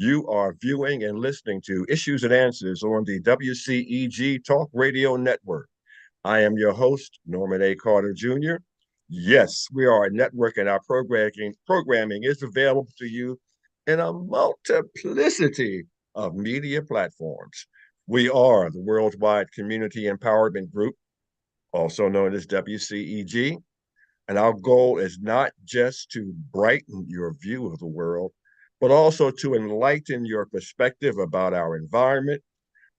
You are viewing and listening to Issues and Answers on the WCEG Talk Radio Network. I am your host, Norman A. Carter Jr. Yes, we are a network, and our programming is available to you in a multiplicity of media platforms. We are the Worldwide Community Empowerment Group, also known as WCEG, and our goal is not just to brighten your view of the world, but also to enlighten your perspective about our environment,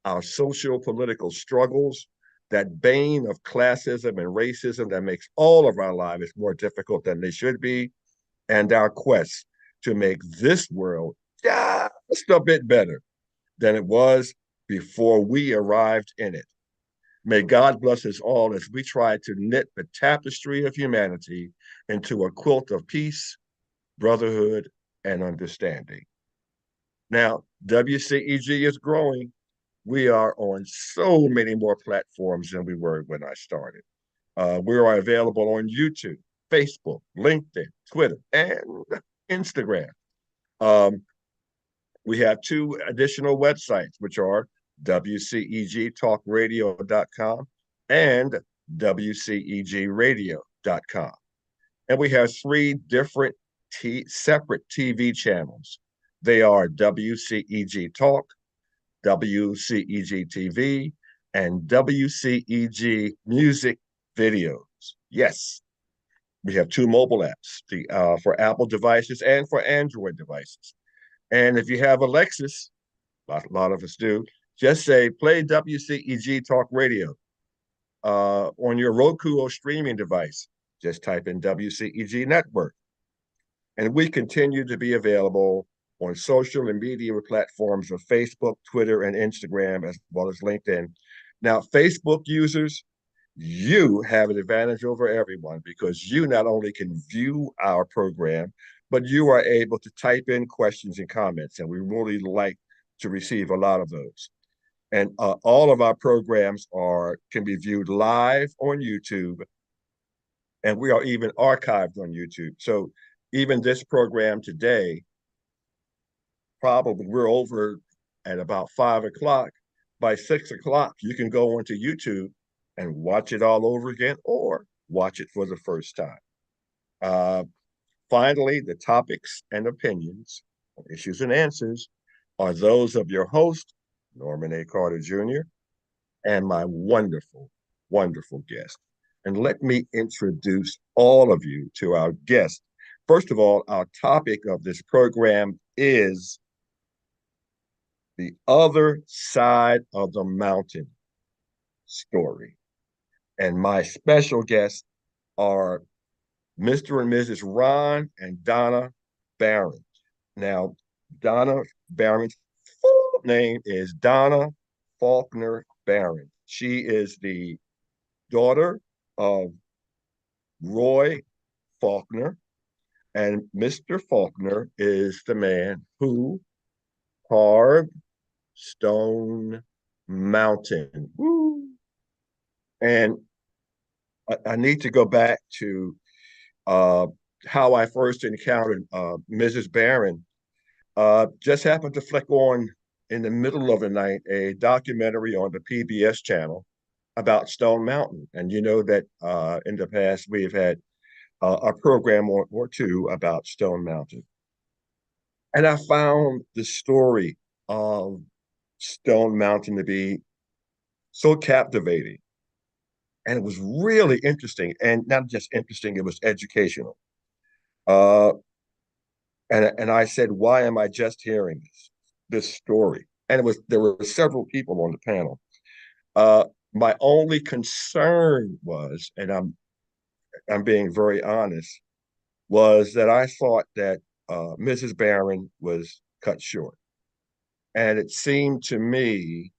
our social political struggles, that bane of classism and racism that makes all of our lives more difficult than they should be, and our quest to make this world just a bit better than it was before we arrived in it. May God bless us all as we try to knit the tapestry of humanity into a quilt of peace, brotherhood, and understanding. Now, WCEG is growing. We are on so many more platforms than we were when I started. We are available on YouTube, Facebook, LinkedIn, Twitter, and Instagram. Um, we have two additional websites, which are WCEGTalkRadio.com and WCEGRadio.com. And we have three different separate TV channels. They are WCEG Talk, WCEG TV, and WCEG Music Videos. Yes, we have two mobile apps for Apple devices and for Android devices. And if you have a Lexus, a lot of us do, just say play WCEG Talk Radio on your Roku or streaming device. Just type in WCEG Network. And we continue to be available on social and media platforms of Facebook, Twitter, and Instagram, as well as LinkedIn. Now, Facebook users, you have an advantage over everyone because you not only can view our program, but you are able to type in questions and comments, and we really like to receive a lot of those. And all of our programs can be viewed live on YouTube, and we are even archived on YouTube. So even this program today, probably we're over at about 5 o'clock. By 6 o'clock, you can go onto YouTube and watch it all over again or watch it for the first time. Finally, the topics and opinions, issues and answers are those of your host, Norman A. Carter Jr., and my wonderful, wonderful guest. And let me introduce all of you to our guest. First of all, our topic of this program is the other side of the mountain story. And my special guests are Mr. and Mrs. Ron and Donna Barron. Now, Donna Barron's full name is Donna Faulkner Barron. She is the daughter of Roy Faulkner, and Mr. Faulkner is the man who carved Stone Mountain. Woo. And I need to go back to how I first encountered Mrs. Barron. Just happened to flick on in the middle of the night a documentary on the PBS channel about Stone Mountain. And you know that in the past we've had a program or two about Stone Mountain. And I found the story of Stone Mountain to be so captivating. And it was really interesting, and not just interesting, it was educational. Uh, and I said, why am I just hearing this story? And there were several people on the panel. My only concern was, and I'm being very honest, was that I thought that Mrs. Barron was cut short. And it seemed to me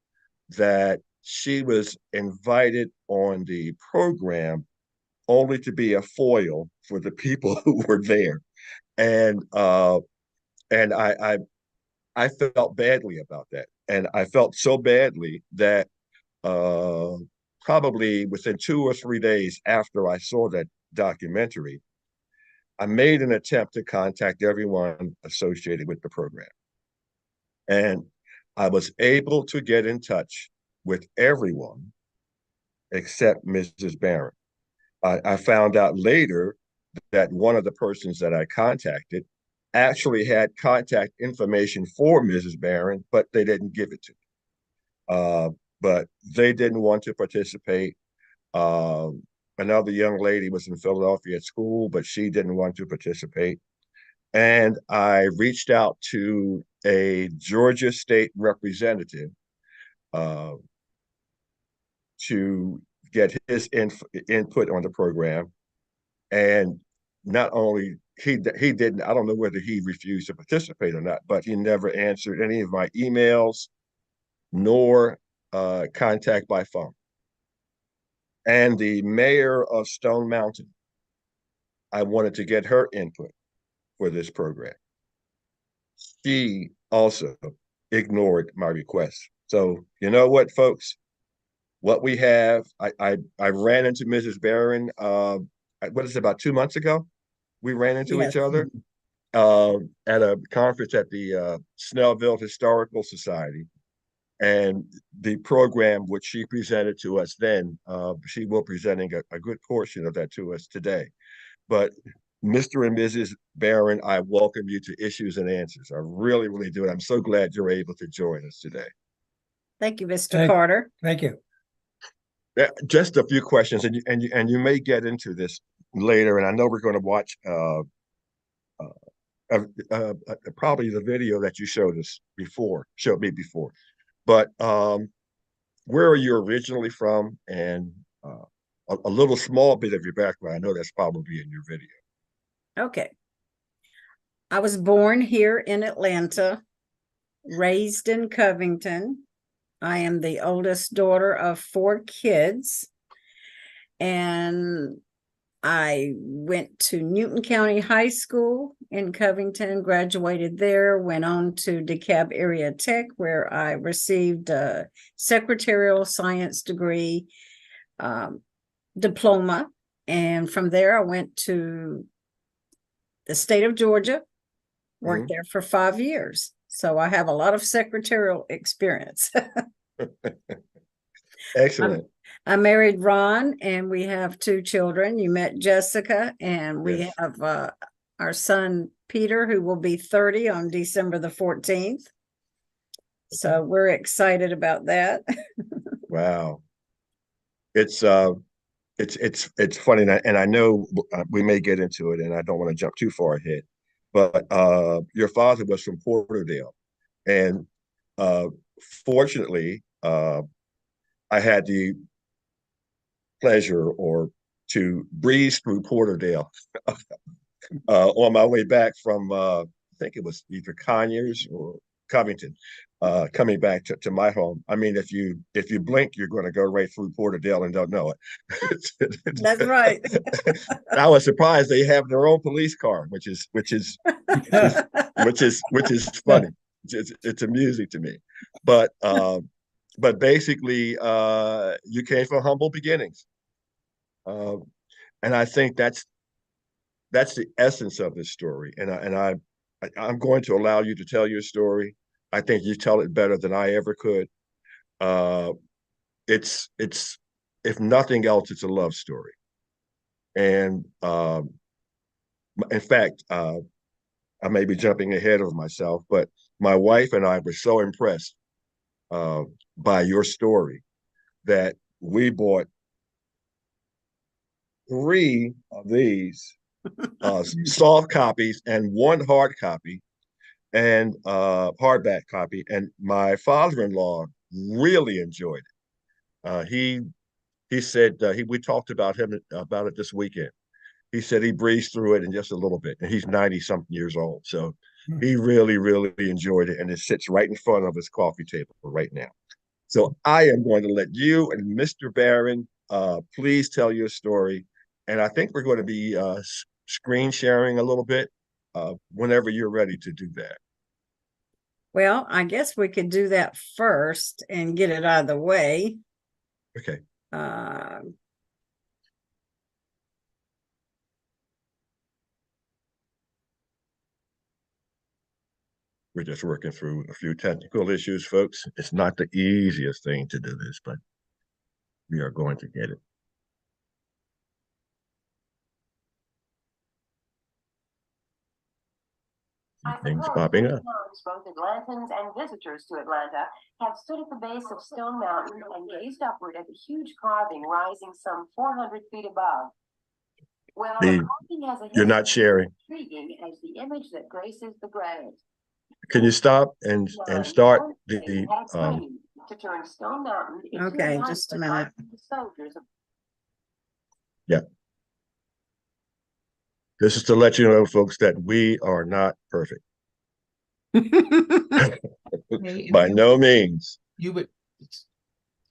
that she was invited on the program only to be a foil for the people who were there. And I felt badly about that. And I felt so badly that probably within 2 or 3 days after I saw that documentary, I made an attempt to contact everyone associated with the program. And I was able to get in touch with everyone except Mrs. Barron. I found out later that one of the persons that I contacted actually had contact information for Mrs. Barron, but they didn't give it to me. But they didn't want to participate. Another young lady was in Philadelphia at school, but she didn't want to participate. And I reached out to a Georgia state representative uh, to get his input on the program. And not only he didn't, I don't know whether he refused to participate or not, but he never answered any of my emails nor contact by phone. And the mayor of Stone Mountain, I wanted to get her input for this program. She also ignored my request. So you know what, folks? What we have, I ran into Mrs. Barron. What is it, about 2 months ago? We ran into Yes. each other at a conference at the Snellville Historical Society. And the program which she presented to us then, she will be presenting a good portion of that to us today. But Mr. and Mrs. Barron, I welcome you to Issues and Answers. I really, really do. And I'm so glad you're able to join us today. Thank you, Mr. Carter. Thank you. Just a few questions, and you may get into this later. And I know we're going to watch probably the video that you showed me before. But where are you originally from, and a little small bit of your background? I know that's probably in your video. Okay. I was born here in Atlanta, raised in Covington. I am the oldest daughter of 4 kids, and I went to Newton County High School in Covington, graduated there, went on to DeKalb Area Tech, where I received a secretarial science degree diploma. And from there, I went to the state of Georgia, worked there for 5 years. So I have a lot of secretarial experience. Excellent. I married Ron, and we have 2 children. You met Jessica, and we Yes. have our son Peter, who will be 30 on December the 14th. So we're excited about that. Wow. It's funny, and I know we may get into it, and I don't want to jump too far ahead, but your father was from Porterdale, and fortunately, I had the pleasure or to breeze through Porterdale on my way back from I think it was either Conyers or Covington, coming back to my home. I mean, if you blink, you're going to go right through Porterdale and don't know it. That's right. I was surprised they have their own police car, which is funny. It's amusing to me, but basically, you came from humble beginnings, and I think that's the essence of this story. I'm going to allow you to tell your story. I think you tell it better than I ever could. Uh, it's if nothing else, it's a love story. And in fact, I may be jumping ahead of myself, but my wife and I were so impressed by your story that we bought 3 of these soft copies and 1 hard copy and hardback copy. And my father-in-law really enjoyed it. He said we talked about it this weekend. He said he breezed through it in just a little bit, and he's 90 something years old. So he really, really enjoyed it, and it sits right in front of his coffee table right now. So I am going to let you and Mr. Barron please tell your story. And I think we're going to be screen sharing a little bit whenever you're ready to do that. Well, I guess we could do that first and get it out of the way. Okay. We're just working through a few technical issues, folks. It's not the easiest thing to do this, but we are going to get it. Things popping up. Both Atlantans and visitors to Atlanta have stood at the base of Stone Mountain and gazed upward at the huge carving rising some 400 feet above. Well, the carving has a You're not sharing. Intriguing as the image that graces the granite. Can you stop and start the to turn Stone Mountain into Okay, just a minute. Soldiers of yeah. This is to let you know, folks, that we are not perfect. By no means. You would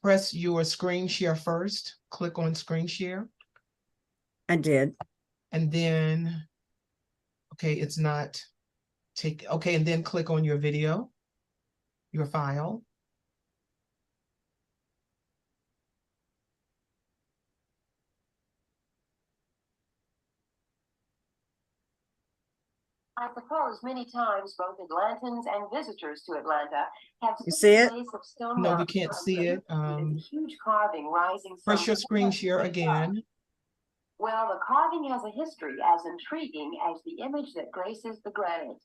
press your screen share first, click on screen share. I did. And then, okay, it's not okay, and then click on your video, your file. I suppose many times both Atlantans and visitors to Atlanta have You see it? Of Stone No, we Mountain can't see it. huge carving rising. Press your screen share again. Well, the carving has a history as intriguing as the image that graces the granite.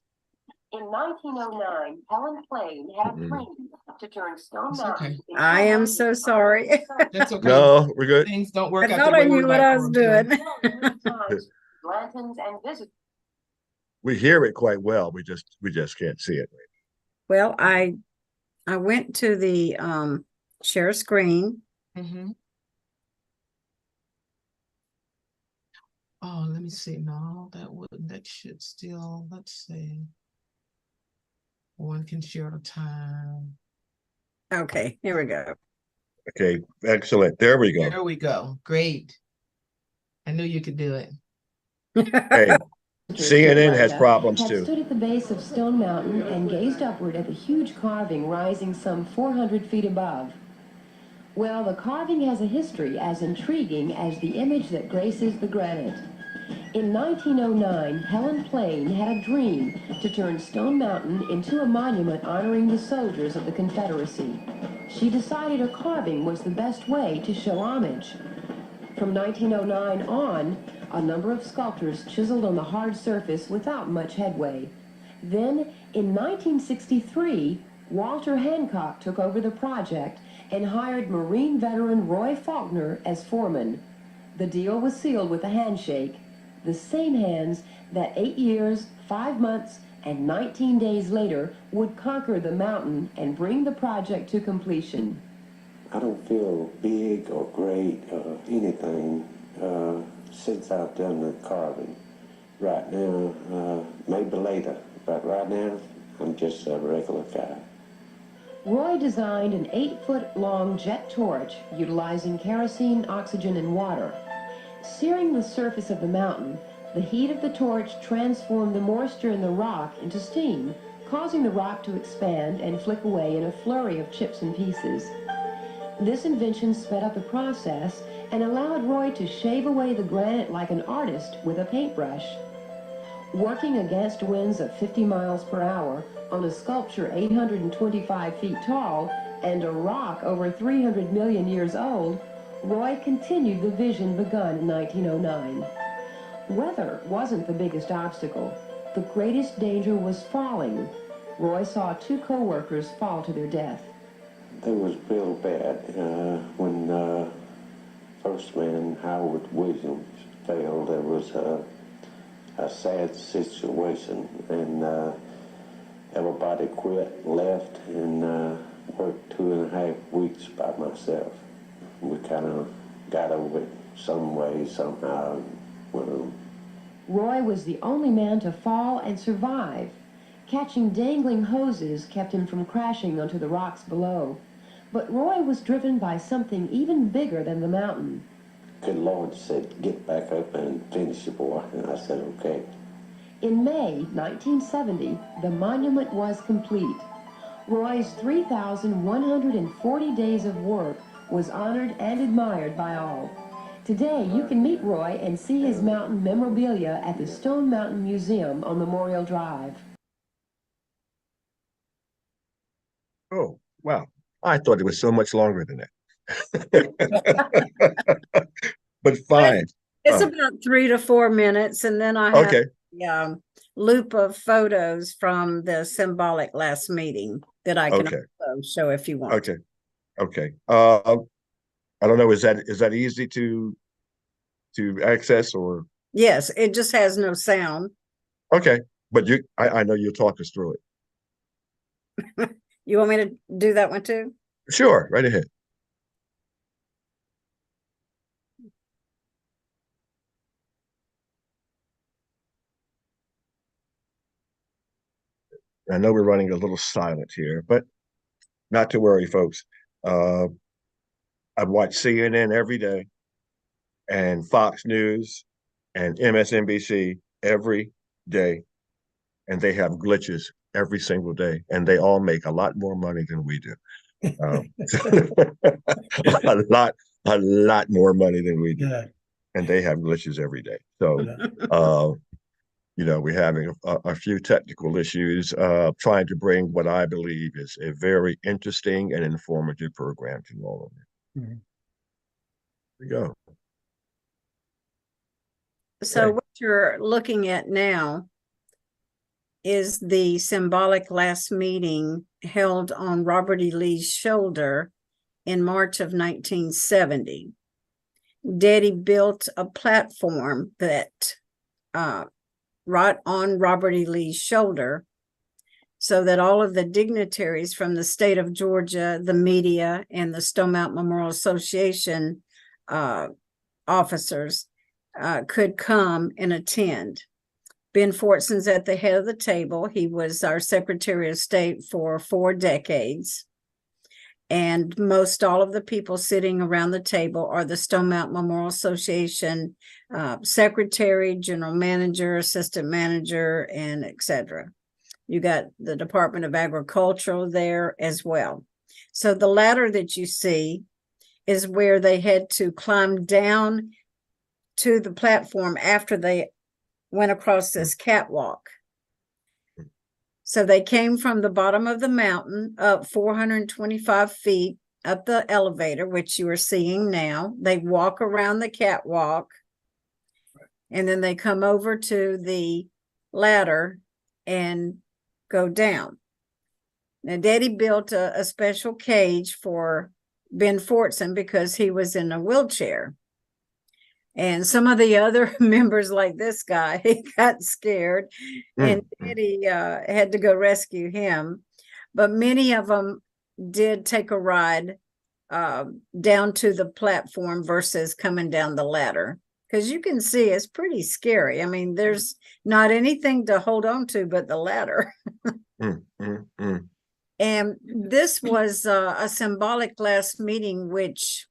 In 1909, Helen Plain had a dream to turn Stone Mountain. Okay. I am so sorry. That's okay. No, we're good. Things don't work I out thought the I way we knew what like I for was them to. doing. Atlantans and visitors. We hear it quite well. We just can't see it. Well, I went to the share screen. Mm-hmm. Oh, let me see. No, that should still, let's see. One can share at a time. Okay, here we go. Okay, excellent. There we go. There we go. Great. I knew you could do it. Hey, CNN has problems too. Stood at the base of Stone Mountain and gazed upward at the huge carving rising some 400 feet above. Well, the carving has a history as intriguing as the image that graces the granite. In 1909, Helen Plain had a dream to turn Stone Mountain into a monument honoring the soldiers of the Confederacy. She decided a carving was the best way to show homage. From 1909 on, a number of sculptors chiseled on the hard surface without much headway. Then, in 1963, Walter Hancock took over the project and hired Marine veteran Roy Faulkner as foreman. The deal was sealed with a handshake, the same hands that 8 years, 5 months, and 19 days later would conquer the mountain and bring the project to completion. I don't feel big or great or anything since I've done the carving. Right now, maybe later, but right now, I'm just a regular guy. Roy designed an 8-foot-long jet torch utilizing kerosene, oxygen, and water. Searing the surface of the mountain, the heat of the torch transformed the moisture in the rock into steam, causing the rock to expand and flick away in a flurry of chips and pieces. This invention sped up the process and allowed Roy to shave away the granite like an artist with a paintbrush. Working against winds of 50 miles per hour on a sculpture 825 feet tall and a rock over 300 million years old, Roy continued the vision begun in 1909. Weather wasn't the biggest obstacle. The greatest danger was falling. Roy saw 2 co-workers fall to their death. It was real bad when first man Howard Williams failed. There was a sad situation, and everybody quit, left, and worked 2.5 weeks by myself. We kind of got over it some way, somehow, and went on. Roy was the only man to fall and survive. Catching dangling hoses kept him from crashing onto the rocks below. But Roy was driven by something even bigger than the mountain. Good Lord said, "Get back up and finish it, boy." And I said, "Okay." In May 1970, the monument was complete. Roy's 3,140 days of work was honored and admired by all. Today, you can meet Roy and see his mountain memorabilia at the Stone Mountain Museum on Memorial Drive. Oh, wow. I thought it was so much longer than that. But fine. It's about 3 to 4 minutes, and then I have Okay. the loop of photos from the symbolic last meeting that I can Okay. also show if you want. Okay. Okay. I don't know. Is that easy to access or? Yes, it just has no sound. Okay. But I know you'll talk us through it. You want me to do that one too? Sure. Right ahead. I know we're running a little silent here, but not to worry, folks. Uh, I watch CNN every day and Fox News and MSNBC every day, and they have glitches every single day, and they all make a lot more money than we do. A lot more money than we do, Yeah. and they have glitches every day. So, we're having a few technical issues, trying to bring what I believe is a very interesting and informative program to all of you. Mhm. Here we go. So Okay. what you're looking at now is the symbolic last meeting held on Robert E. Lee's shoulder in March of 1970. Daddy built a platform that right on Robert E. Lee's shoulder so that all of the dignitaries from the state of Georgia, the media, and the Stone Mountain Memorial Association officers could come and attend. Ben Fortson's at the head of the table. He was our Secretary of State for 4 decades. And most all of the people sitting around the table are the Stone Mountain Memorial Association secretary, general manager, assistant manager, and etc. You got the Department of Agriculture there as well. So the ladder that you see is where they had to climb down to the platform after they went across this catwalk. So they came from the bottom of the mountain up 425 feet up the elevator, which you are seeing now. They walk around the catwalk, and then they come over to the ladder and go down. Now, Daddy built a special cage for Ben Fortson because he was in a wheelchair. And some of the other members, like this guy, he got scared, and Daddy had to go rescue him. But many of them did take a ride down to the platform versus coming down the ladder, because you can see it's pretty scary. I mean, there's not anything to hold on to but the ladder. And this was a symbolic last meeting, which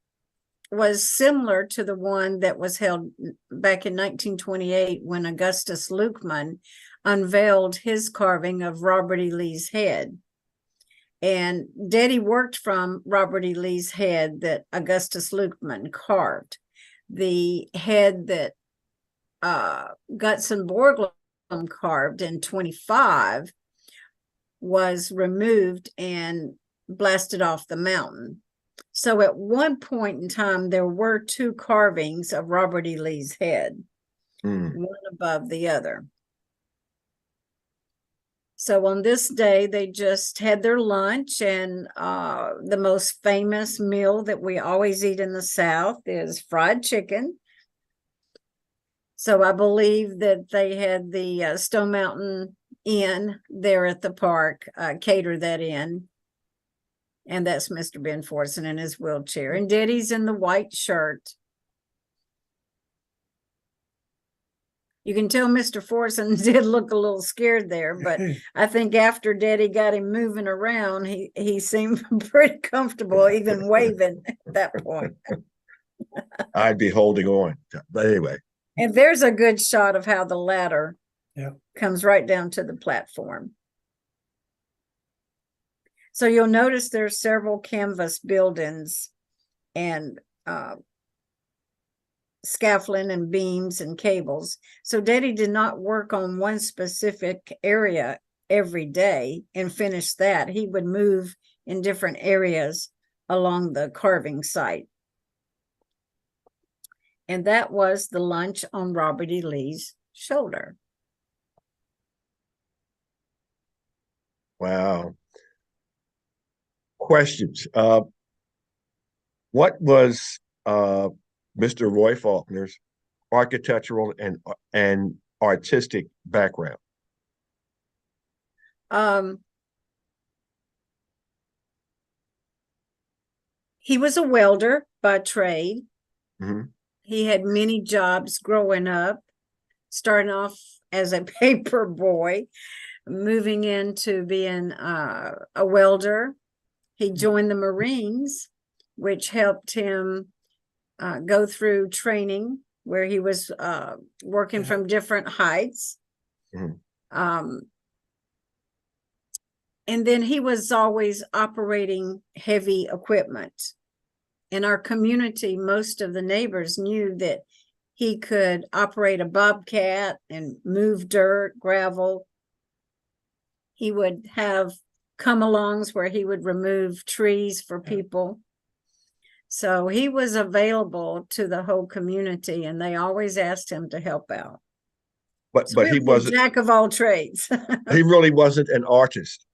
was similar to the one that was held back in 1928 when Augustus Lukeman unveiled his carving of Robert E. Lee's head. And Daddy worked from Robert E. Lee's head that Augustus Lukeman carved. The head that Gutzon Borglum carved in 25 was removed and blasted off the mountain. So at one point in time, there were 2 carvings of Robert E. Lee's head, one above the other. So on this day, they just had their lunch, and the most famous meal that we always eat in the South is fried chicken. So I believe that they had the Stone Mountain Inn there at the park cater that in. And that's Mr. Ben Fortson in his wheelchair. And Daddy's in the white shirt. You can tell Mr. Fortson did look a little scared there, but I think after Daddy got him moving around, he seemed pretty comfortable, even waving at that point. I'd be holding on. But anyway. And there's a good shot of how the ladder comes right down to the platform. So you'll notice there's several canvas buildings and scaffolding and beams and cables. So Daddy did not work on one specific area every day and finish that. He would move in different areas along the carving site. And that was the lunch on Robert E. Lee's shoulder. Wow. Questions. What was Mr. Roy Faulkner's architectural and artistic background? He was a welder by trade. Mhm. He had many jobs growing up, starting off as a paper boy, moving into being a welder. He joined the Marines, which helped him go through training where he was working from different heights. Mhm. And then he was always operating heavy equipment. In our community, most of the neighbors knew that he could operate a bobcat and move dirt, gravel. He would have come-alongs where he would remove trees for people. So he was available to the whole community, and they always asked him to help out. But So he was a wasn't. jack of all trades. He really wasn't an artist,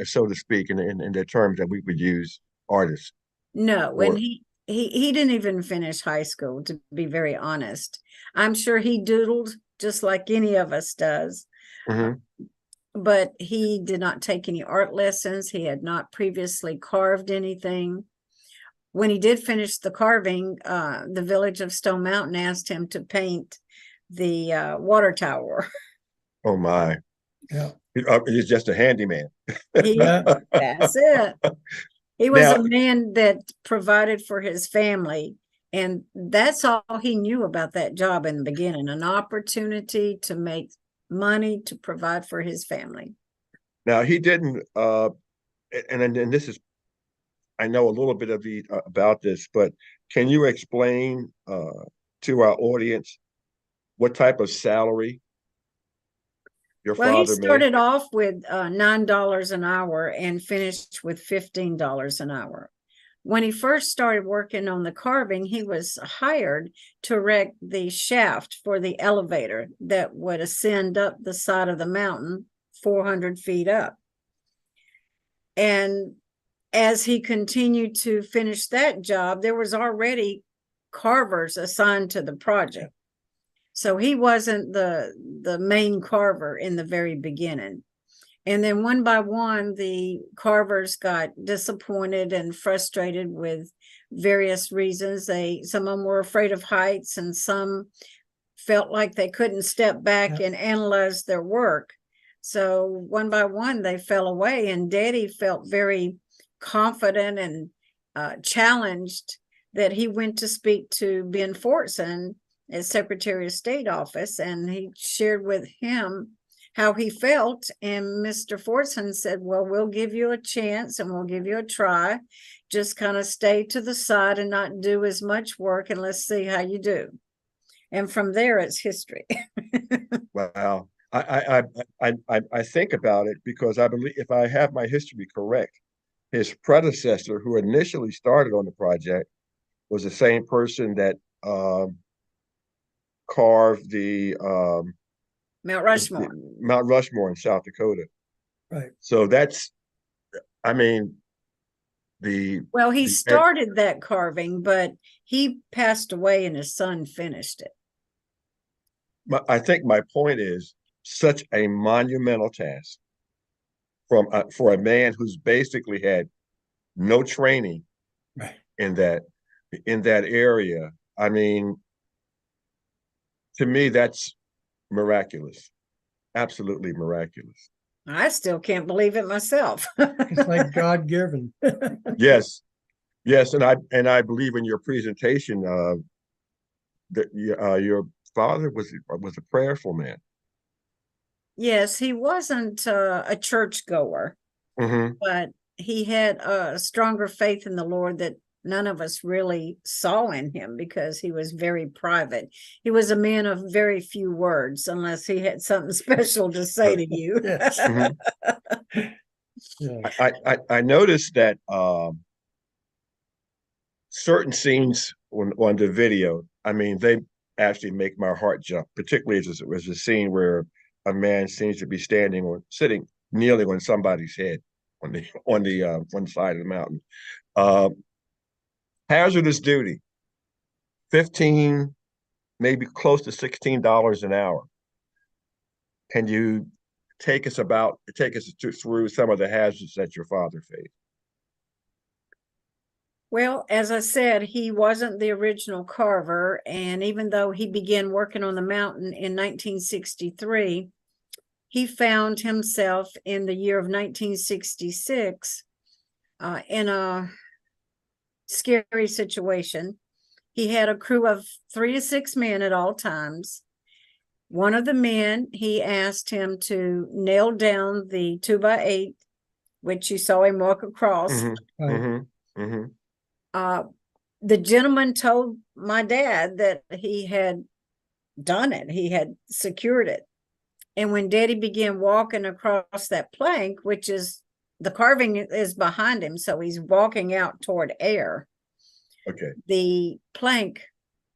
so to speak, in the terms that we would use, artist. No, Or- and he didn't even finish high school, to be very honest. I'm sure he doodled just like any of us does. Mhm. But he did not take any art lessons. He had not previously carved anything. When he did finish the carving, the village of Stone Mountain asked him to paint the water tower. Oh my. Yeah. He's just a handyman. That's it. He was Now- a man that provided for his family, and that's all he knew about that job in the beginning, an opportunity to make money to provide for his family. Now he didn't, and this is, I know a little bit of about this, but can you explain to our audience what type of salary your Well, he father made? started off with $9 an hour and finished with $15 an hour. When he first started working on the carving, he was hired to erect the shaft for the elevator that would ascend up the side of the mountain 400 feet up. And as he continued to finish that job, there was already carvers assigned to the project. So he wasn't the main carver in the very beginning. And then one by one, the carvers got disappointed and frustrated with various reasons. Some of them were afraid of heights, and some felt like they couldn't step back and analyze their work. So one by one, they fell away, and Daddy felt very confident and challenged that he went to speak to Ben Fortson as Secretary of State office, and he shared with him how he felt, and Mr. Fortson said, well, we'll give you a chance and we'll give you a try. Just kind of stay to the side and not do as much work, and let's see how you do. And from there, it's history. Wow. I think about it because I believe, if I have my history correct, his predecessor, who initially started on the project, was the same person that carved the Mount Rushmore. Mount Rushmore in South Dakota. Right. So that's, I mean, Well, he started that carving, but he passed away and his son finished it. I think my point is, such a monumental task for a man who's basically had no training Right. in that area. I mean, to me, that's miraculous. Absolutely miraculous. I still can't believe it myself. It's like God given. Yes. Yes, and I believe in your presentation that your father was a prayerful man. Yes, he wasn't a churchgoer, Mm-hmm. but he had a stronger faith in the Lord that none of us really saw in him, because he was very private. He was a man of very few words, unless he had something special to say to you. Yes. Mm-hmm. Yeah. I noticed that certain scenes on the video, I mean, they actually make my heart jump, particularly as there's a scene where a man seems to be kneeling on somebody's head on the one side of the mountain. Uh, Hazardous duty, 15, maybe close to $16 an hour. Can you take us through some of the hazards that your father faced? Well, as I said, he wasn't the original carver, and even though he began working on the mountain in 1963, he found himself in the year of 1966 in a scary situation. He had a crew of 3 to 6 men at all times. One of the men, he asked him to nail down the 2x8, which you saw him walk across. Mm-hmm, Right. mm-hmm, mm-hmm. The gentleman told my dad that he had done it. He had secured it. And when Daddy began walking across that plank, which is the carving is behind him, so he's walking out toward air. Okay. The plank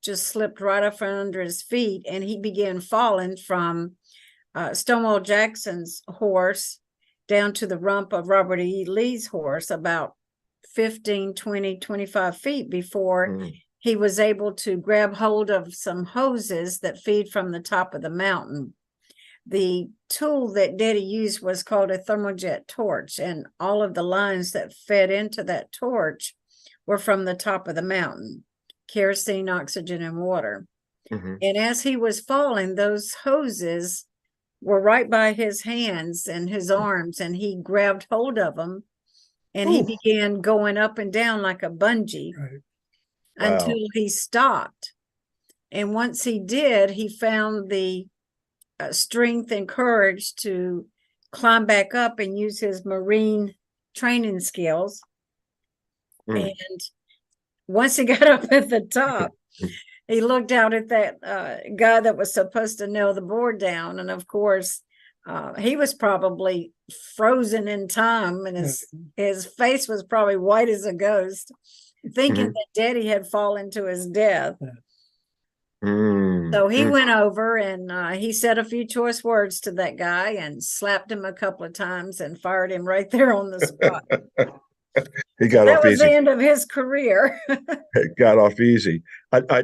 just slipped right up from under his feet, and he began falling from Stonewall Jackson's horse down to the rump of Robert E. Lee's horse, about 15, 20, 25 feet before Mm-hmm. he was able to grab hold of some hoses that feed from the top of the mountain. The tool that Daddy used was called a thermojet torch, and all of the lines that fed into that torch were from the top of the mountain: kerosene, oxygen, and water. Mm-hmm. And as he was falling, those hoses were right by his hands and his arms, and he grabbed hold of them, and he began going up and down like a bungee. Right. Until Wow. he stopped. And once he did, he found the strength and courage to climb back up and use his Marine training skills. Mm. And once he got up at the top, he looked out at that guy that was supposed to nail the board down. And of course, he was probably frozen in time, and his face was probably white as a ghost, thinking that Daddy had fallen to his death. So he went over and he said a few choice words to that guy and slapped him a couple of times and fired him right there on the spot. He got That off was easy. the end of his career. Got off easy. I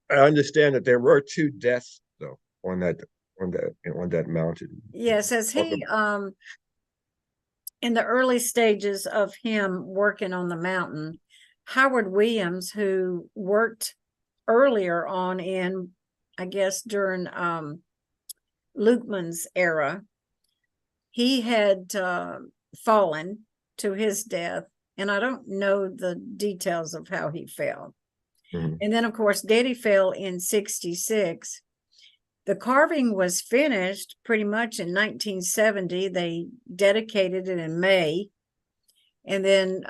understand that there were 2 deaths though on that mountain. Yes, as he in the early stages of him working on the mountain, Howard Williams, who worked earlier on in, I guess, during Lukeman's era, he had fallen to his death, and I don't know the details of how he fell. Mm-hmm. And then, of course, Daddy fell in 66. The carving was finished pretty much in 1970. They dedicated it in May. And then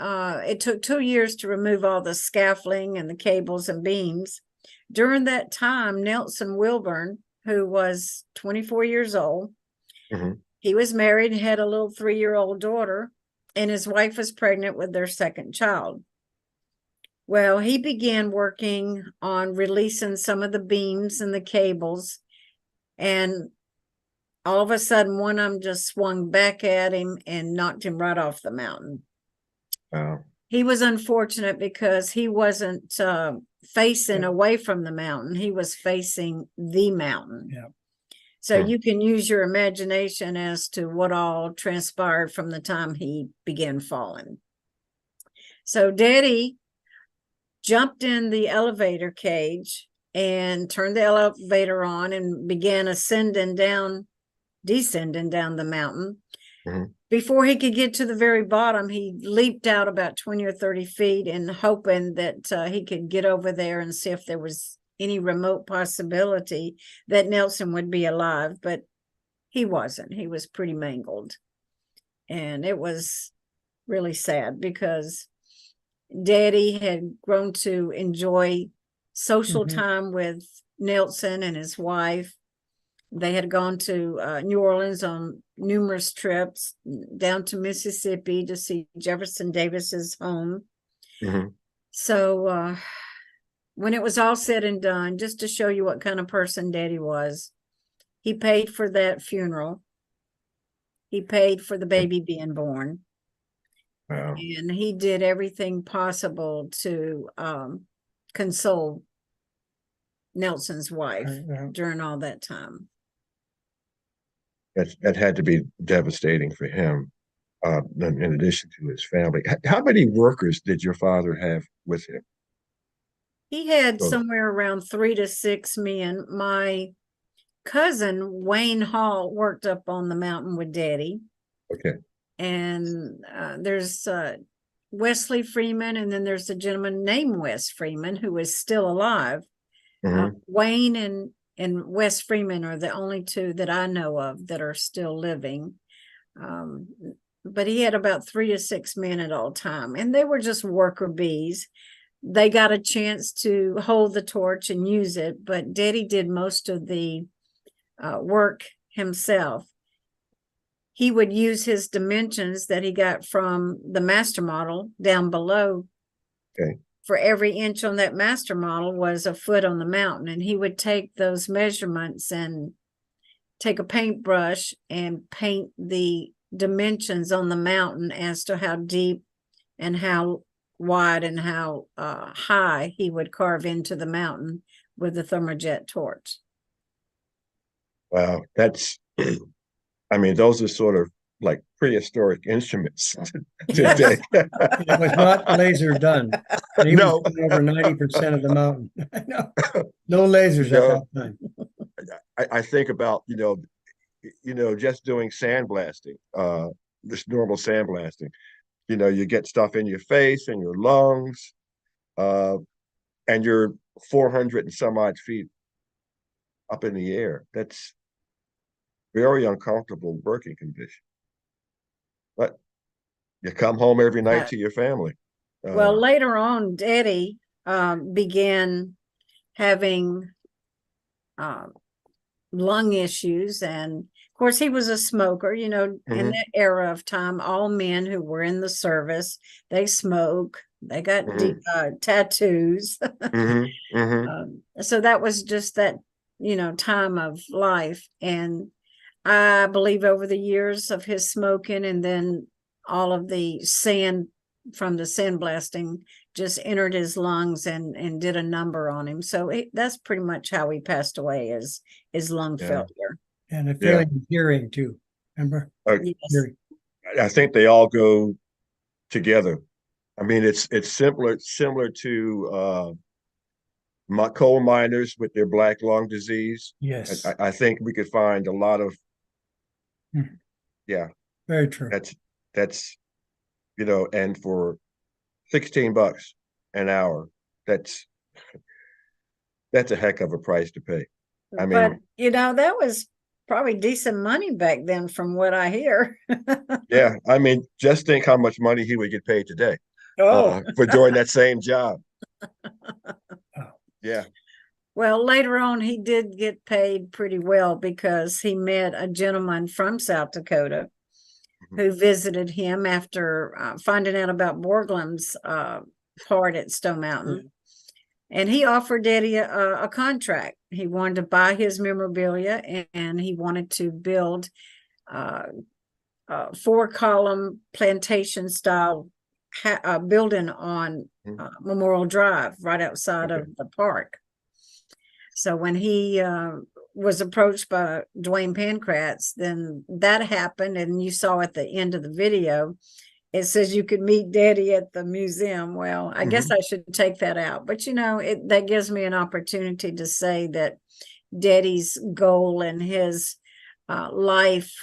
it took 2 years to remove all the scaffolding and the cables and beams. During that time, Nelson Wilburn, who was 24 years old, he was married, had a little 3-year-old daughter, and his wife was pregnant with their second child. Well, he began working on releasing some of the beams and the cables, and all of a sudden, one of them just swung back at him and knocked him right off the mountain. Wow. He was unfortunate because he wasn't facing away from the mountain. He was facing the mountain. Yeah. So you can use your imagination as to what all transpired from the time he began falling. So Daddy jumped in the elevator cage and turned the elevator on and began descending down the mountain. Before he could get to the very bottom, he leaped out about 20 or 30 feet and hoping that he could get over there and see if there was any remote possibility that Nelson would be alive, but he wasn't. He was pretty mangled. And it was really sad because Daddy had grown to enjoy social time with Nelson and his wife. They had gone to New Orleans on numerous trips, down to Mississippi to see Jefferson Davis's home. Mhm. So when it was all said and done, just to show you what kind of person Daddy was, he paid for that funeral. He paid for the baby being born. Wow. And he did everything possible to console Nelson's wife during all that time. That had to be devastating for him, in addition to his family. How many workers did your father have with him? He had So, somewhere around 3 to 6 men. My cousin, Wayne Hall, worked up on the mountain with Daddy. okay. And there's Wesley Freeman, and then there's a gentleman named Wes Freeman who is still alive. Mhm. Wayne and Wes Freeman are the only two that I know of that are still living. But he had about 3 to 6 men at all time, and they were just worker bees. They got a chance to hold the torch and use it, but Daddy did most of the work himself. He would use his dimensions that he got from the master model down below. Okay. For every inch on that master model was a foot on the mountain, and he would take those measurements and take a paintbrush and paint the dimensions on the mountain as to how deep and how wide and how high he would carve into the mountain with the thermojet torch. Wow, that's, I mean, those are sort of like prehistoric instruments today. It was not laser done. And he No. was doing over 90% of the mountain. No, no lasers at that time. I think about, just doing sandblasting, just normal sandblasting. You get stuff in your face and your lungs, and you're 400 and some odd feet up in the air. That's very uncomfortable working condition. But you come home every night to your family. Well, later on, Daddy began having lung issues, and of course he was a smoker. In that era of time, all men who were in the service, they smoke, they got tattoos. So that was just that time of life. And I believe over the years of his smoking, and then all of the sand from the sandblasting just entered his lungs and did a number on him. So that's pretty much how he passed away, is lung failure. And a failing hearing too. Remember? Yes. Hearing. I think they all go together. I mean, it's similar to coal miners with their black lung disease. Yes. I think we could find a lot of, Very true. That's and for $16 an hour, that's a heck of a price to pay. I mean, but that was probably decent money back then, from what I hear. yeah, I mean, just think how much money he would get paid today for doing that same job. Yeah. Well, later on, he did get paid pretty well, because he met a gentleman from South Dakota who visited him after finding out about Borglum's part at Stone Mountain. And he offered Daddy a contract. He wanted to buy his memorabilia, and he wanted to build a 4-column plantation style building on Memorial Drive, right outside of the park. So when he was approached by Dwayne Pancratz, then that happened, and you saw at the end of the video, it says you could meet Daddy at the museum. Well, I guess I should take that out, but that gives me an opportunity to say that Daddy's goal and his life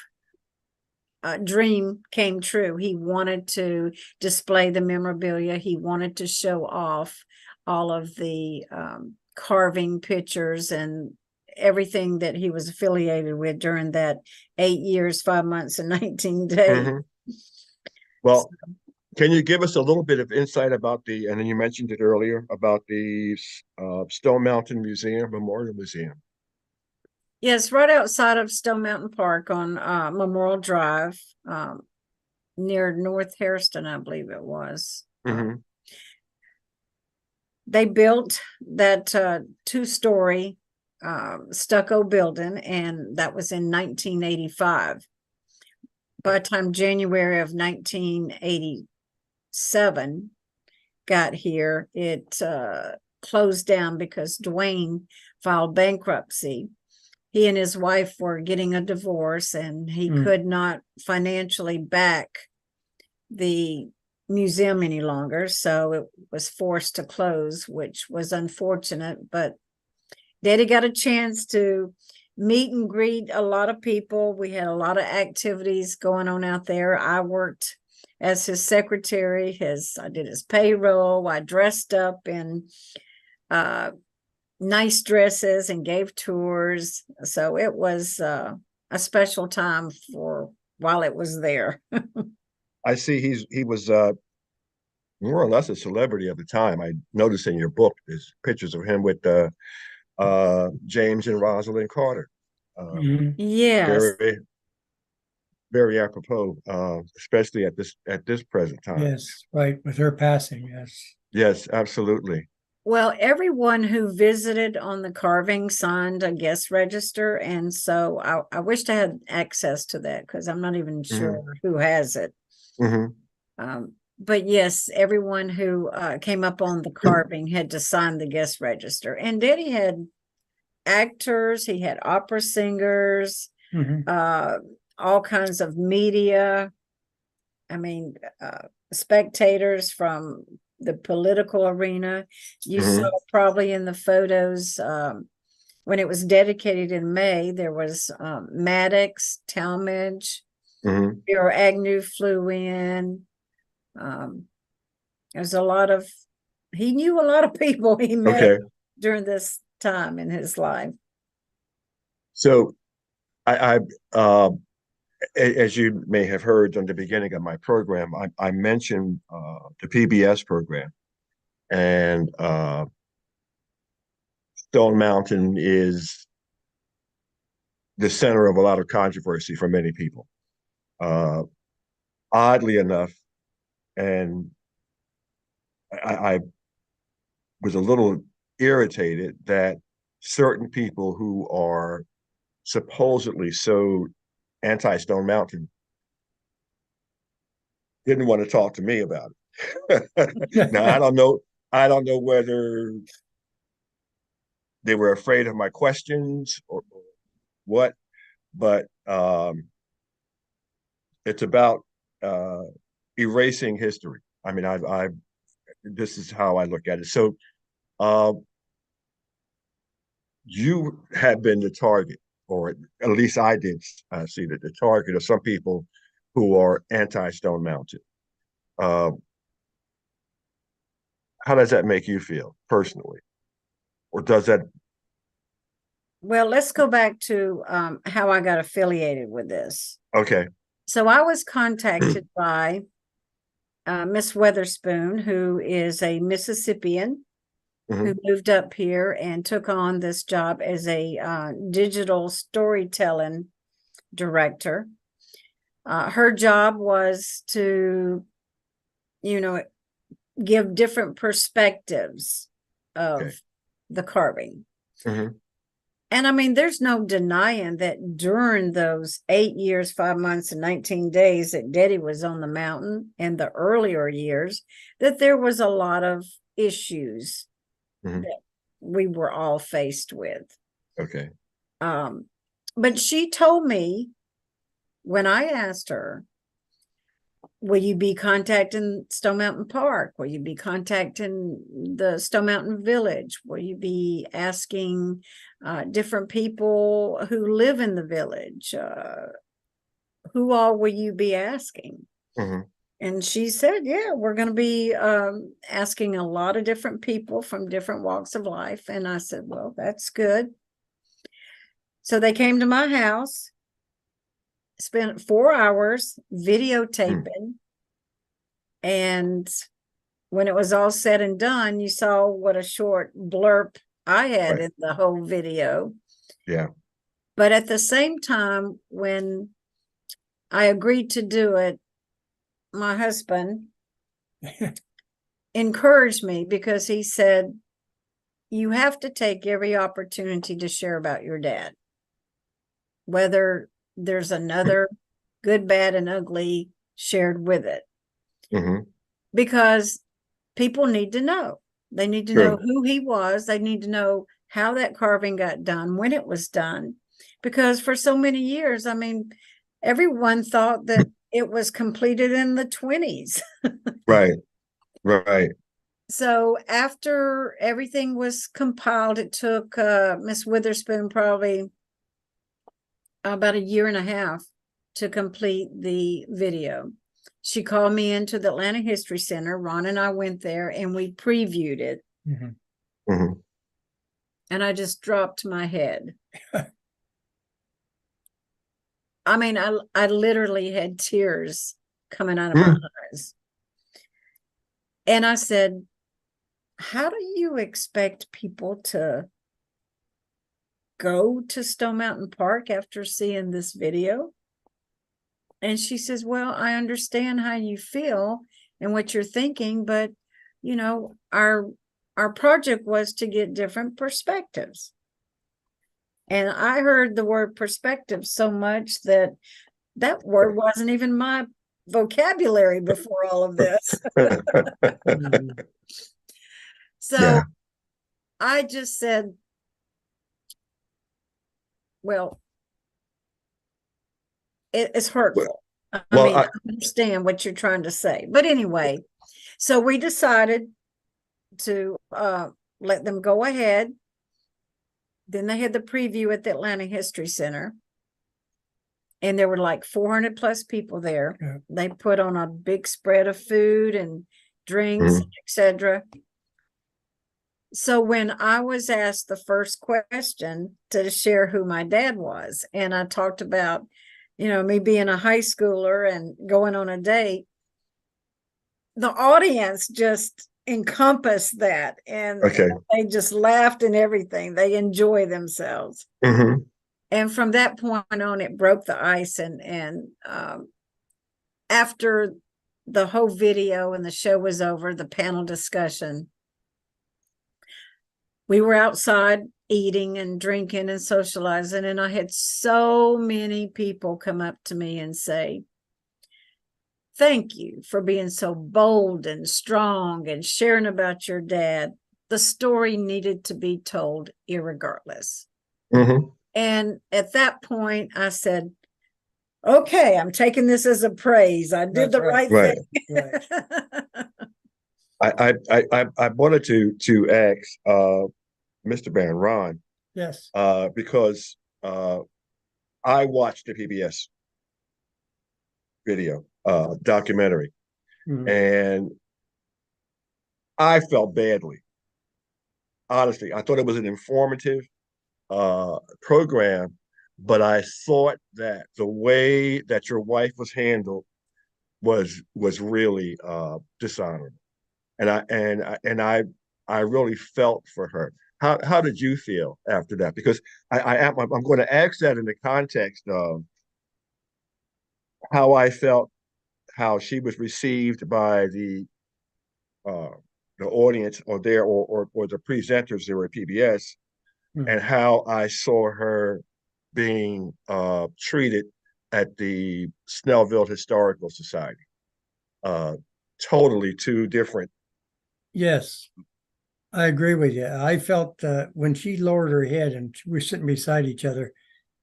dream came true. He wanted to display the memorabilia. He wanted to show off all of the carving pictures and everything that he was affiliated with during that 8 years, 5 months, and 19 days. Well, can you give us a little bit of insight about and then you mentioned it earlier, about the Stone Mountain Memorial Museum? Yes, right outside of Stone Mountain Park on Memorial Drive, near North Hairston, I believe it was. Mhm. They built that 2-story stucco building, and that was in 1985. By the time January of 1987 got here, it closed down because Dwayne filed bankruptcy. He and his wife were getting a divorce, and he could not financially back the museum any longer, so it was forced to close, which was unfortunate. But Daddy got a chance to meet and greet a lot of people. We had a lot of activities going on out there. I worked as his secretary. I did his payroll. I dressed up in nice dresses and gave tours. So it was a special time for while it was there. I see he was more or less a celebrity at the time. I noticed in your book there's pictures of him with James and Rosalind Carter. Yes. Very, very apropos, especially at this present time. Yes, right, with her passing, yes. Yes, absolutely. Well, everyone who visited on the carving signed a guest register, and so I wished I had access to that because I'm not even sure who has it. But yes, everyone who came up on the carving had to sign the guest register. And Daddy had actors, he had opera singers, all kinds of media. I mean, spectators from the political arena. You saw probably in the photos when it was dedicated in May, there was Maddox, Talmadge, Bureau Agnew flew in. There's a lot of, he knew a lot of people he met during this time in his life. So I as you may have heard on the beginning of my program, I mentioned the PBS program, and Stone Mountain is the center of a lot of controversy for many people. Oddly enough, and I was a little irritated that certain people who are supposedly so anti-Stone Mountain didn't want to talk to me about it. Now, I don't know whether they were afraid of my questions or what, but it's about erasing history. I mean, this is how I look at it. So you have been the target, or at least I did see that the target of some people who are anti-Stone Mountain. How does that make you feel personally? Or does that? Well, let's go back to how I got affiliated with this. Okay. So I was contacted by Miss Weatherspoon, who is a Mississippian who moved up here and took on this job as a digital storytelling director. Her job was to, give different perspectives of the carving. And I mean, there's no denying that during those 8 years, 5 months, and 19 days that Daddy was on the mountain and the earlier years, that there was a lot of issues that we were all faced with. Okay. But she told me when I asked her, will you be contacting Stone Mountain Park? Will you be contacting the Stone Mountain Village? Will you be asking different people who live in the village? Who all will you be asking? And she said, yeah, we're going to be asking a lot of different people from different walks of life. And I said, well, that's good. So they came to my house, spent 4 hours videotaping. And when it was all said and done, you saw what a short blurb I had in the whole video. Yeah. But at the same time, when I agreed to do it, my husband encouraged me because he said, you have to take every opportunity to share about your dad, whether there's another good, bad, and ugly shared with it, because people need to know. They need to know who he was. They need to know how that carving got done, when it was done, because for so many years, I mean, everyone thought that it was completed in the 20s. Right. Right. So after everything was compiled, it took Miss Witherspoon probably about 1.5 years to complete the video. She called me into the Atlanta History Center. Ron and I went there and we previewed it. And I just dropped my head. I mean, I literally had tears coming out of my eyes. And I said, how do you expect people to go to Stone Mountain Park after seeing this video? And she says, well, I understand how you feel and what you're thinking, but you know, our project was to get different perspectives. And I heard the word perspective so much that word wasn't even my vocabulary before all of this. So I just said, well, it's hurtful. I mean, I understand what you're trying to say. But anyway, so we decided to let them go ahead. Then they had the preview at the Atlanta History Center. And there were like 400 plus people there. Yeah. They put on a big spread of food and drinks, etc. So when I was asked the first question to share who my dad was, and I talked about, you know, me being a high schooler and going on a date, the audience just encompassed that, and they just laughed and everything. They enjoy themselves. And from that point on, it broke the ice. And after the whole video and the show was over, the panel discussion, we were outside eating and drinking and socializing, and I had so many people come up to me and say, thank you for being so bold and strong and sharing about your dad. The story needed to be told irregardless. And at that point, I said, okay, I'm taking this as a praise. I did the right thing. I wanted to ask Mr. Barron, Ron. Yes. Because I watched the PBS video documentary, and I felt badly. Honestly, I thought it was an informative program, but I thought that the way that your wife was handled was really dishonorable, and I really felt for her. How did you feel after that? Because I'm going to ask that in the context of how I felt, how she was received by the audience or the presenters there at PBS, and how I saw her being treated at the Snellville Historical Society. Totally two different. Yes, I agree with you. I felt when she lowered her head and we were sitting beside each other,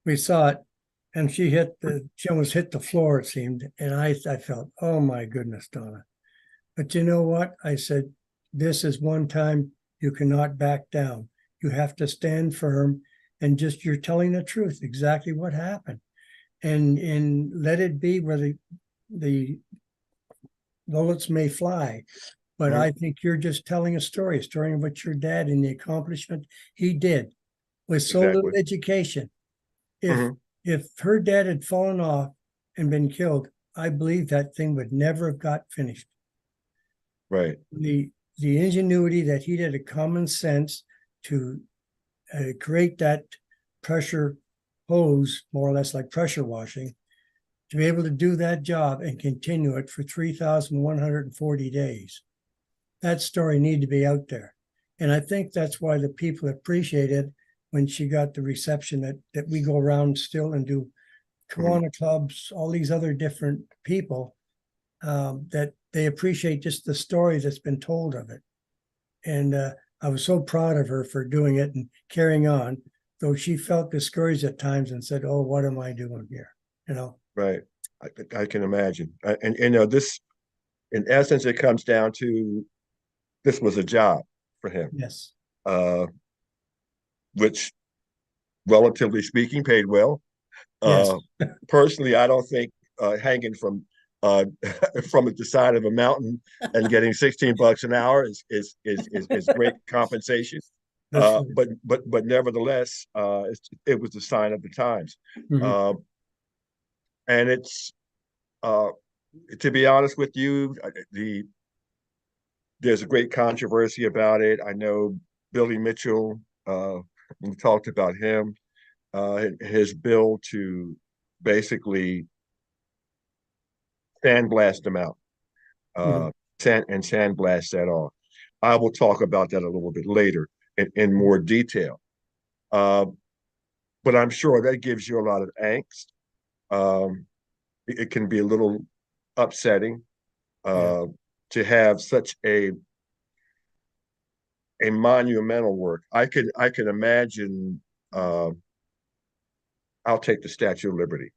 we saw it, and she almost hit the floor, it seemed. And I felt, oh my goodness, Donna. But you know what? I said, this is one time you cannot back down. You have to stand firm and just, you're telling the truth, exactly what happened. And let it be where the bullets may fly. But I think you're just telling a story of what your dad and the accomplishment he did with so little education. If her dad had fallen off and been killed, I believe that thing would never have got finished. Right. The ingenuity that he did, a common sense to create that pressure hose, more or less like pressure washing, to be able to do that job and continue it for 3,140 days. That story need to be out there. And I think that's why the people appreciated when she got the reception that we go around still and do Kiwanis clubs, all these other different people, that they appreciate just the story that's been told of it. And I was so proud of her for doing it and carrying on, though she felt discouraged at times and said, "Oh, what am I doing here?" You know? Right. I can imagine. And you know, this, in essence, it comes down to this was a job for him, Yes. which, relatively speaking, paid well. Yes. Personally, I don't think hanging from from the side of a mountain and getting $16 an hour is great compensation. That's right. But nevertheless, it was the sign of the times. Mhm. And it's to be honest with you, there's a great controversy about it. I know Billy Mitchell, we talked about him, his bill to basically sandblast them out, Mhm. sandblast that off. I will talk about that a little bit later in more detail. But I'm sure that gives you a lot of angst. It can be a little upsetting to have such a monumental work. I can imagine. I'll take the Statue of Liberty,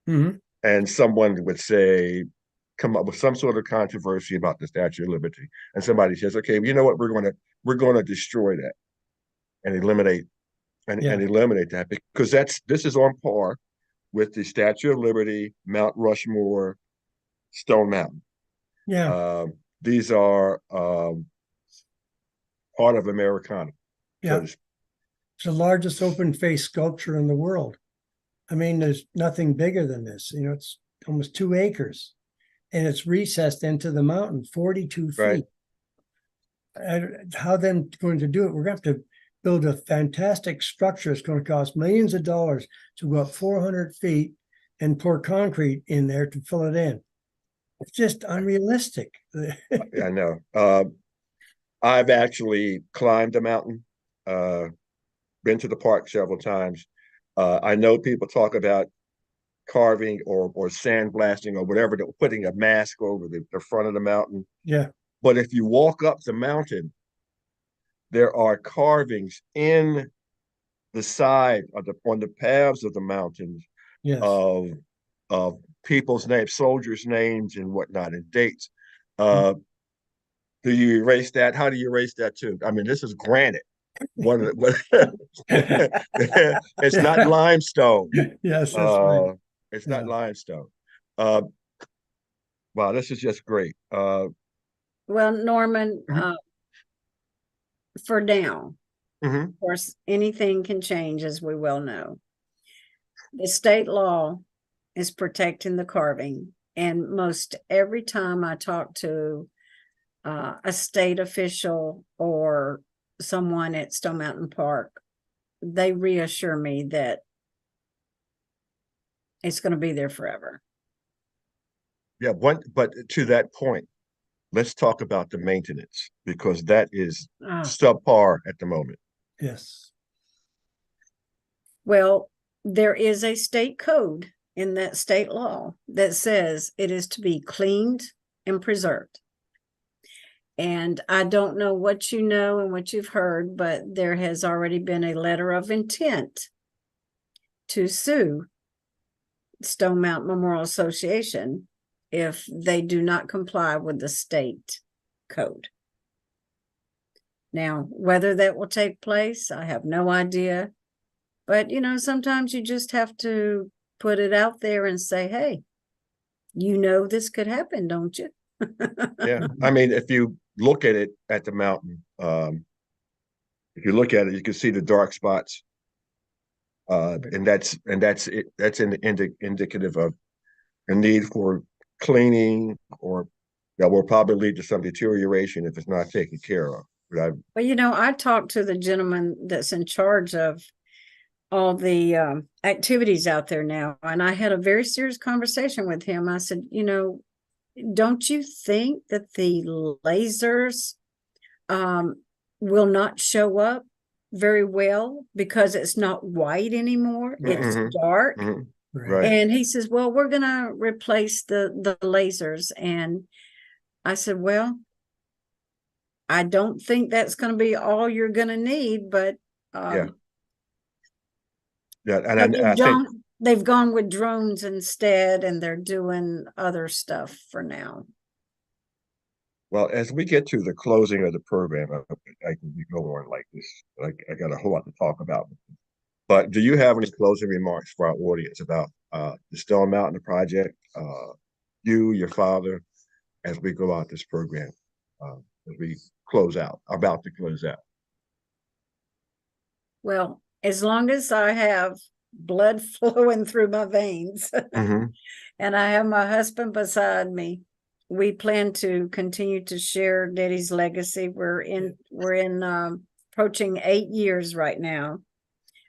Mhm. and someone would say, come up with some sort of controversy about the Statue of Liberty, and somebody says, "Okay, you know what? We're going to destroy that and eliminate Yeah. eliminate that because this is on par with the Statue of Liberty, Mount Rushmore, Stone Mountain. Yeah. These are part of Americana. Yeah. It's the largest open face sculpture in the world. I mean, there's nothing bigger than this. You know, it's almost 2 acres and it's recessed into the mountain, 42 right. feet. How them going to do it? We're going to have to build a fantastic structure. It's going to cost millions of dollars to go up 400 feet and pour concrete in there to fill it in. It's just unrealistic. I know. I've actually climbed the mountain, been to the park several times. I know people talk about carving or sandblasting or whatever, putting a mask over the front of the mountain. Yeah. But if you walk up the mountain, there are carvings in the side of on the paths of the mountains Yes. of people's names, soldiers' names and whatnot, and dates. Do you erase that? How do you erase that too? I mean, this is granite. One of the, it's not limestone. Yes, that's right. It's not limestone. Wow, this is just great. Well, Norman, for now, of course, anything can change, as we well know. The state law is protecting the carving, and most every time I talk to a state official or someone at Stone Mountain Park, they reassure me that it's going to be there forever. Yeah, but to that point, let's talk about the maintenance because that is subpar at the moment. Yes. Well, there is a state code in that state law that says it is to be cleaned and preserved. And I don't know what you know and what you've heard, but there has already been a letter of intent to sue Stone Mountain Memorial Association if they do not comply with the state code. Now, whether that will take place, I have no idea. But, you know, sometimes you just have to put it out there and say, hey, you know, this could happen, don't you? Yeah. I mean, if you look at it at the mountain, if you look at it, you can see the dark spots. And that's it. That's indicative of a need for cleaning, or that will probably lead to some deterioration if it's not taken care of. Well, you know, I talked to the gentleman that's in charge of all the activities out there now. And I had a very serious conversation with him. I said, you know, don't you think that the lasers will not show up very well because it's not white anymore? It's Mhm. dark. Mhm. Right. Right. And he says, well, we're going to replace the lasers. And I said, well, I don't think that's going to be all you're going to need, but Yeah. Yeah, but and I think, they've gone with drones instead, and they're doing other stuff for now. well, as we get to the closing of the program, I can be go on like this. I got a whole lot to talk about. But do you have any closing remarks for our audience about the Stone Mountain Project, you, your father, as we go out this program, as we close out, about to close out? Well, as long as I have blood flowing through my veins Mhm. and I have my husband beside me, we plan to continue to share Daddy's legacy. We're in approaching 8 years right now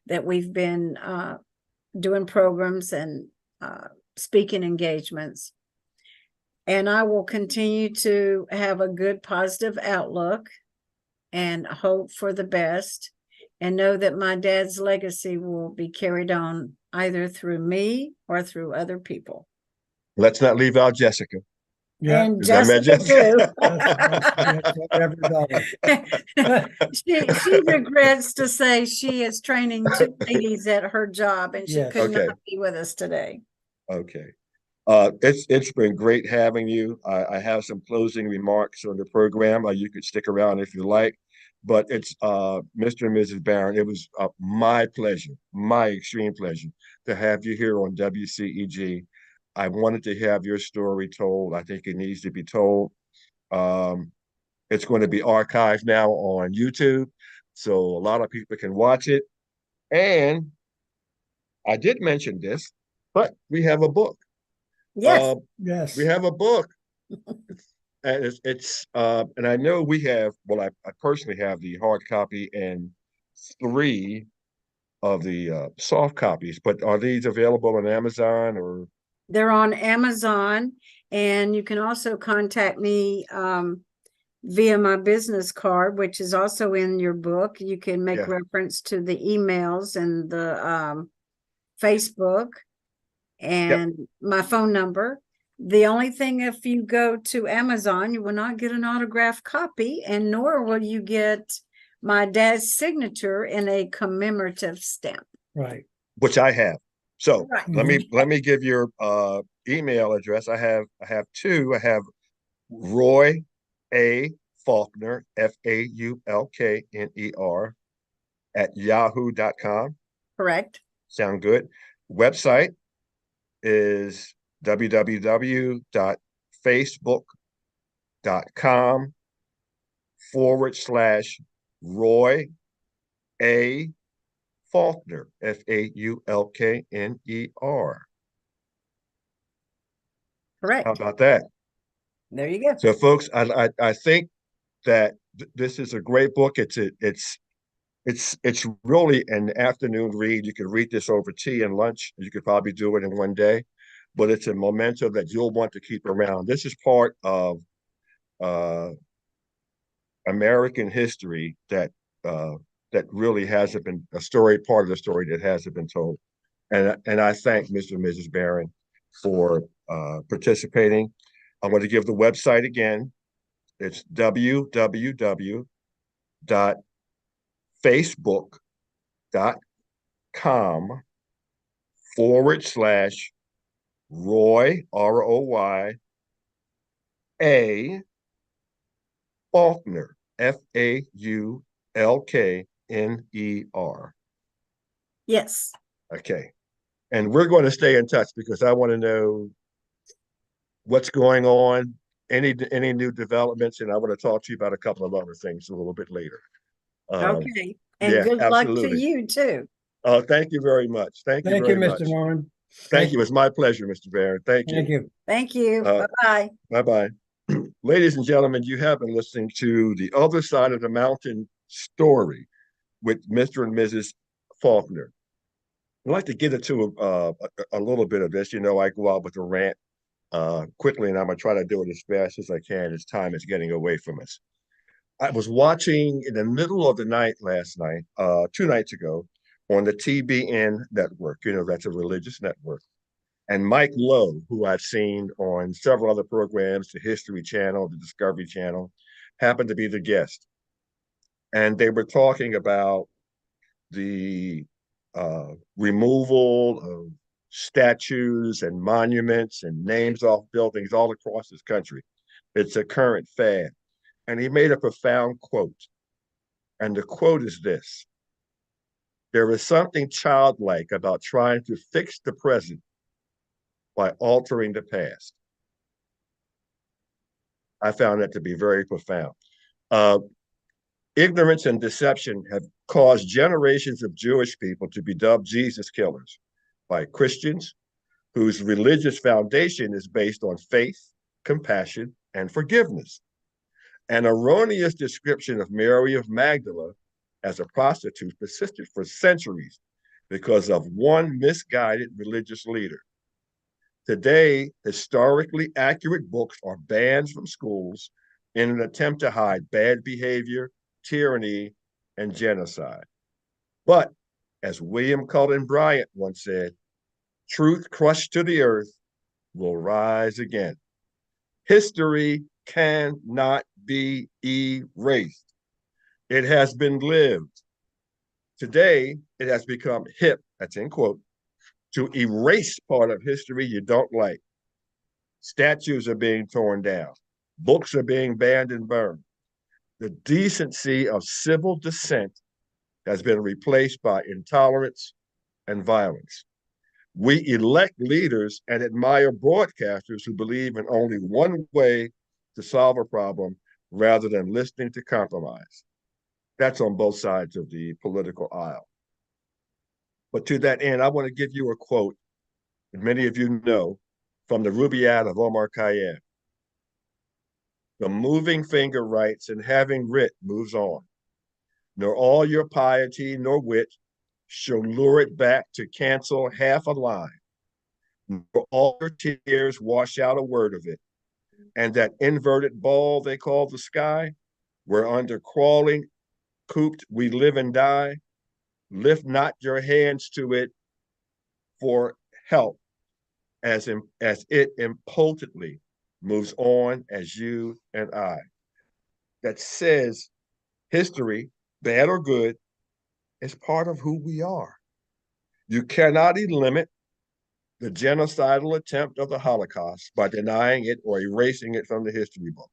that we've been doing programs and speaking engagements. And I will continue to have a good, positive outlook and hope for the best, and know that my dad's legacy will be carried on either through me or through other people. Let's not leave out Jessica. Yeah. And Is that right, Jessica too. She regrets to say she is training 2 ladies at her job, and she Yes. could Okay. not be with us today. Okay. It's been great having you. I have some closing remarks on the program. You could stick around if you like, but it's Mr. and Mrs. Barron. It was my pleasure, my extreme pleasure, to have you here on WCEG. I wanted to have your story told. I think it needs to be told. It's going to be archived now on YouTube, so a lot of people can watch it. And I did mention this, but we have a book. Yes. Yes. We have a book. And and I know we have, well, I personally have the hard copy and 3 of the soft copies, but are these available on Amazon or? They're on Amazon, and you can also contact me via my business card, which is also in your book. You can make Yeah. reference to the emails and the Facebook and my phone number. The only thing, if you go to Amazon, you will not get an autographed copy, and nor will you get my dad's signature in a commemorative stamp. Right. Which I have. So Right. let me give your email address. I have 2. I have Roy A. Faulkner, Faulkner at yahoo.com. Correct. Sound good? Website is www.facebook.com/Roy A. Faulkner, Faulkner. Correct. How about that? There you go. So, folks, I think that this is a great book. It's really an afternoon read. You could read this over tea and lunch. You could probably do it in one day, but it's a memento that you'll want to keep around. This is part of American history that really hasn't been part of the story that hasn't been told. And I thank Mr. and Mrs. Barron for participating. I'm going to give the website again. It's www.facebook.com/Roy, ROY, A. Faulkner, FAULKNER. Yes. Okay. And we're going to stay in touch because I want to know what's going on, any new developments, and I want to talk to you about a couple of other things a little bit later. Okay. And Yeah, good luck to absolutely. you too. Thank you very much. Thank you Thank very you, much. Mr. Norman. Thank you. It's my pleasure, Mr. Barron. Thank you. Thank you. Thank you. Uh, Bye-bye. Bye-bye. Ladies and gentlemen, you have been listening to The Other Side of the Mountain Story with Mr. and Mrs. Faulkner. I'd like to get into a little bit of this. You know, I go out with a rant quickly, and I'm gonna try to do it as fast as I can as time is getting away from us. I was watching in the middle of the night last night, 2 nights ago, on the TBN network. You know, that's a religious network. And Mike Lowe, who I've seen on several other programs, the History Channel, the Discovery Channel, happened to be the guest. And they were talking about the removal of statues and monuments and names off buildings all across this country. It's a current fad. And he made a profound quote. And the quote is this: there is something childlike about trying to fix the present by altering the past. I found that to be very profound. Uh, Ignorance and deception have caused generations of Jewish people to be dubbed Jesus killers by Christians whose religious foundation is based on faith, compassion, and forgiveness. An erroneous description of Mary of Magdala as a prostitute persisted for centuries because of one misguided religious leader. Today, historically accurate books are banned from schools in an attempt to hide bad behavior, tyranny, and genocide. But as William Cullen Bryant once said, truth crushed to the earth will rise again. History cannot be erased. It has been lived. Today, it has become hip, that's in quote, to erase part of history you don't like. Statues are being torn down. Books are being banned and burned. The decency of civil dissent has been replaced by intolerance and violence. We elect leaders and admire broadcasters who believe in only one way to solve a problem rather than listening to compromise. That's on both sides of the political aisle. But to that end, I want to give you a quote that many of you know from the Rubaiyat of Omar Khayyam. The moving finger writes, and having writ moves on. Nor all your piety nor wit shall lure it back to cancel half a line. Nor all your tears wash out a word of it. And that inverted ball they call the sky, where under crawling, cooped we live and die, lift not your hands to it for help as it impotently moves on as you and I. That says history, bad or good, is part of who we are. You cannot eliminate the genocidal attempt of the Holocaust by denying it or erasing it from the history book.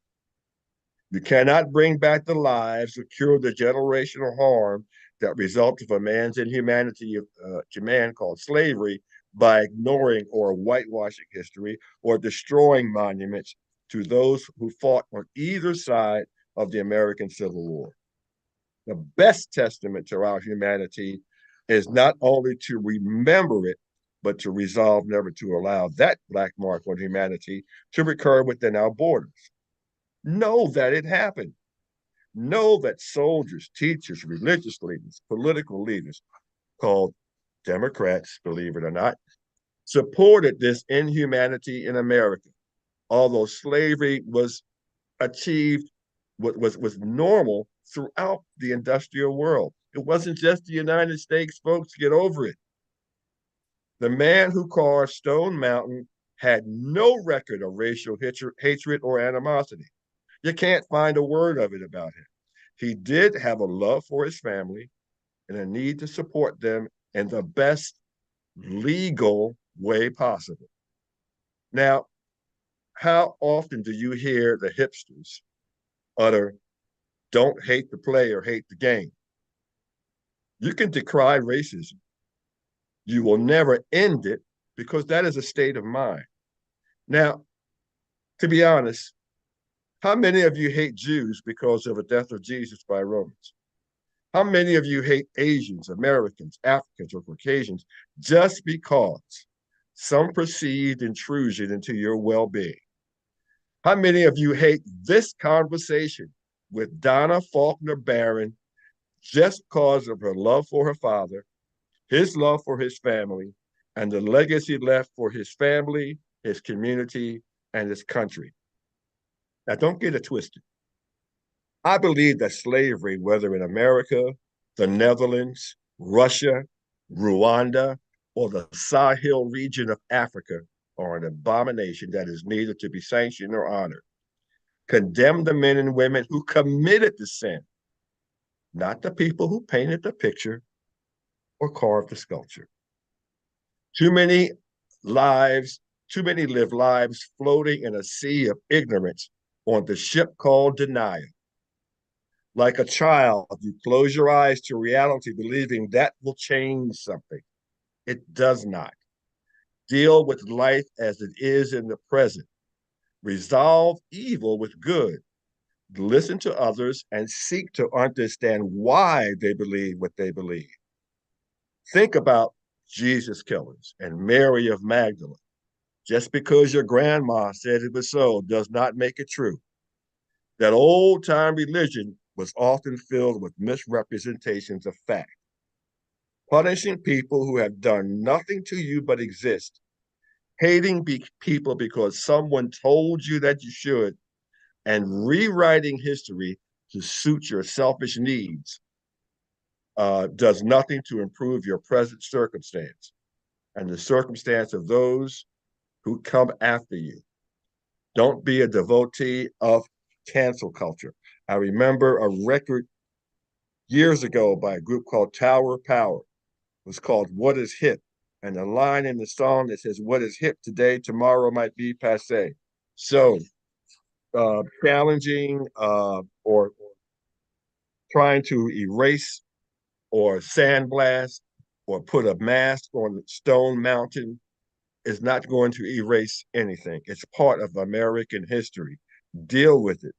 You cannot bring back the lives or cure the generational harm that resulted from man's inhumanity to man called slavery by ignoring or whitewashing history or destroying monuments to those who fought on either side of the American Civil War. The best testament to our humanity is not only to remember it, but to resolve never to allow that black mark on humanity to recur within our borders. Know that it happened. Know that soldiers, teachers, religious leaders, political leaders, called Democrats, believe it or not, supported this inhumanity in America. Although slavery was achieved, was normal throughout the industrial world. It wasn't just the United States, folks, get over it. The man who carved Stone Mountain had no record of racial hatred or animosity. You can't find a word of it about him. He did have a love for his family and a need to support them in the best legal way possible. Now, how often do you hear the hipsters utter, don't hate the play or hate the game? You can decry racism. You will never end it because that is a state of mind. Now, to be honest, how many of you hate Jews because of the death of Jesus by Romans? How many of you hate Asians, Americans, Africans, or Caucasians just because some perceived intrusion into your well-being? How many of you hate this conversation with Donna Faulkner Barron just because of her love for her father his love for his family, and the legacy left for his family, his community, and his country. Now, don't get it twisted. I believe that slavery, whether in America, the Netherlands, Russia, Rwanda, or the Sahel region of Africa, are an abomination that is neither to be sanctioned or honored. Condemn the men and women who committed the sin, not the people who painted the picture or carved the sculpture. Too many lives, too many live lives floating in a sea of ignorance on the ship called denial. Like a child, you close your eyes to reality, believing that will change something. It does not. Deal with life as it is in the present. Resolve evil with good. Listen to others and seek to understand why they believe what they believe. Think about Jesus killers and Mary of Magdala. Just because your grandma said it was so does not make it true. That old time religion was often filled with misrepresentations of fact. Punishing people who have done nothing to you but exist. Hating people because someone told you that you should, and rewriting history to suit your selfish needs does nothing to improve your present circumstance and the circumstance of those who come after you. Don't be a devotee of cancel culture. I remember a record years ago by a group called Tower Power. It was called What is Hip? And the line in the song that says, what is hip today, tomorrow might be passe. So challenging or trying to erase or sandblast or put a mask on Stone Mountain is not going to erase anything. It's part of American history. Deal with it.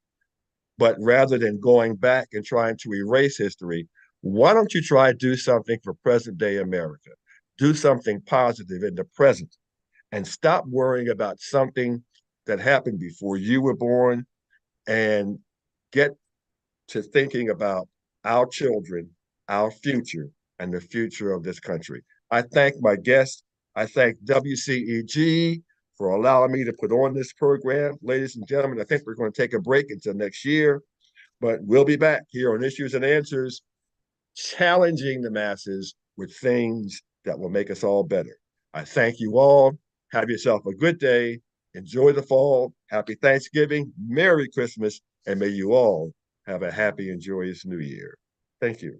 But rather than going back and trying to erase history, why don't you try to do something for present day America? Do something positive in the present and stop worrying about something that happened before you were born and get to thinking about our children, our future, and the future of this country. I thank my guests. I thank WCEG for allowing me to put on this program. Ladies and gentlemen, I think we're going to take a break until next year, but we'll be back here on Issues and Answers, challenging the masses with things that will make us all better. I thank you all. Have yourself a good day. Enjoy the fall. Happy Thanksgiving. Merry Christmas. And may you all have a happy and joyous New Year. Thank you.